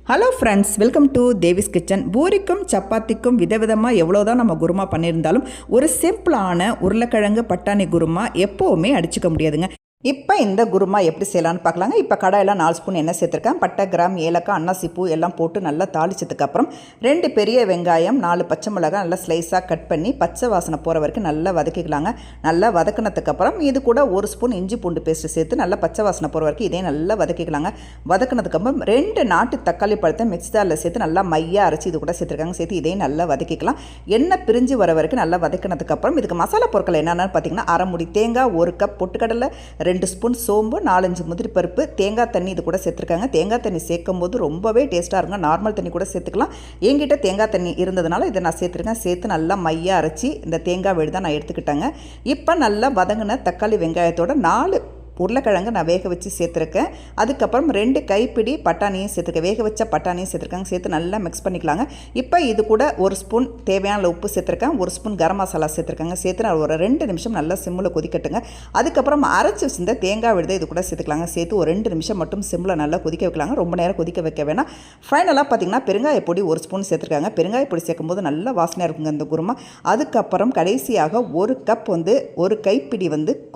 Hello friends, welcome to Devi's kitchen. பூரிக்கும் சப்பாத்திக்கும் விதவிதமாக எவ்வளோதான் நம்ம குருமா பண்ணியிருந்தாலும் ஒரு சிம்பிளான உருளைக்கிழங்கு பட்டாணி குருமா எப்போவுமே அடிச்சுக்க முடியாதுங்க. இப்போ இந்த குருமா எப்படி செய்யலான்னு பார்க்கலாங்க. இப்போ கடாயில் 4 ஸ்பூன் எண்ணெய் சேர்த்துருக்கேன். பட்டை, கிராம், ஏலக்காய், அன்னாசிப்பூ எல்லாம் போட்டு நல்லா தாளிச்சதுக்கப்புறம் 2 பெரிய வெங்காயம், 4 பச்சை மிளகாய் நல்லா ஸ்லைஸாக கட் பண்ணி பச்சை வாசனை போகிற வரைக்கும் நல்லா வதக்கிக்கலாங்க. நல்லா வதக்கினதுக்கப்புறம் இது கூட 1 ஸ்பூன் இஞ்சி பூண்டு பேஸ்ட்டு சேர்த்து நல்லா பச்சை வாசனை போகிற வரைக்கும் இதே நல்லா வதக்கிக்கலாங்க. வதக்கினதுக்கப்புறம் 2 நாட்டு தக்காளி பழத்தை மிக்ஸி ஜாரில் சேர்த்து நல்லா மையாக அரைச்சி இது கூட சேர்த்துருக்காங்க. சேர்த்து இதையும் நல்லா வதக்கிக்கலாம். எண்ணெய் பிரிஞ்சு வர வரைக்கும் நல்லா வதக்கினதுக்கப்புறம் இதுக்கு மசாலா பொருட்கள் என்னென்னு பார்த்தீங்கன்னா, அரை முடி தேங்காய், 1 கப் பொட்டுக்கடலை, 2 ஸ்பூன் சோம்பு, 4-5 முந்திரி பருப்பு, தேங்காய் தண்ணி இது கூட சேர்த்துருக்காங்க. தேங்காய் தண்ணி சேர்க்கும் போது ரொம்பவே டேஸ்ட்டாக இருக்கும். நார்மல் தண்ணி கூட சேர்த்துக்கலாம். என்கிட்ட தேங்காய் தண்ணி இருந்ததுனால இதை நான் சேர்த்துருக்கேன். சேர்த்து நல்லா மையாக அரைச்சி இந்த தேங்காய் விழுது தான் நான் எடுத்துக்கிட்டேங்க. இப்போ நல்லா வதங்கின தக்காளி வெங்காயத்தோட 4 உருளைக்கிழங்கு நான் வேக வச்சு சேர்த்துருக்கேன். அதுக்கப்புறம் 2 கைப்பிடி பட்டாணியும் சேர்த்துருக்கேன். வேக வச்ச பட்டாணியும் சேர்த்துருக்காங்க. சேர்த்து நல்லா மிக்ஸ் பண்ணிக்கலாங்க. இப்போ இது கூட 1 ஸ்பூன் தேவையான உப்பு சேர்த்துருக்கேன். 1 ஸ்பூன் கரம் மசாலா சேர்த்துருக்காங்க. சேர்த்து நான் ஒரு 2 நிமிஷம் நல்லா சிம்மில் கொதிக்கட்டுங்க. அதுக்கப்புறம் அரைச்சி வச்சிருந்த தேங்காய் விழுதை இது கூட சேர்த்துக்கலாங்க. சேர்த்து ஒரு 2 நிமிஷம் மட்டும் சிம்மில் நல்லா கொதிக்க வைக்கலாங்க. ரொம்ப நேரம் கொதிக்க வைக்க வேணாம். ஃபைனலாக பார்த்திங்கன்னா பெருங்காய பொடி 1 ஸ்பூன் சேர்த்துருக்காங்க. பெருங்காய பொடி சேர்க்கும்போது நல்லா வாசனையாக இருக்குங்க இந்த குருமா. அதுக்கப்புறம் கடைசியாக 1 கப் 1 கைப்பிடி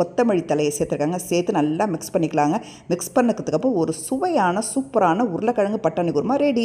கொத்தமல்லி தலையை சேர்த்துருக்காங்க. சேர்த்து நல்லா மிக்ஸ் பண்ணிக்கலாங்க. மிக்ஸ் பண்ணதுக்கப்புறம் ஒரு சுவையான சூப்பரான உருளைக்கிழங்கு பட்டாணி குருமா ரெடி.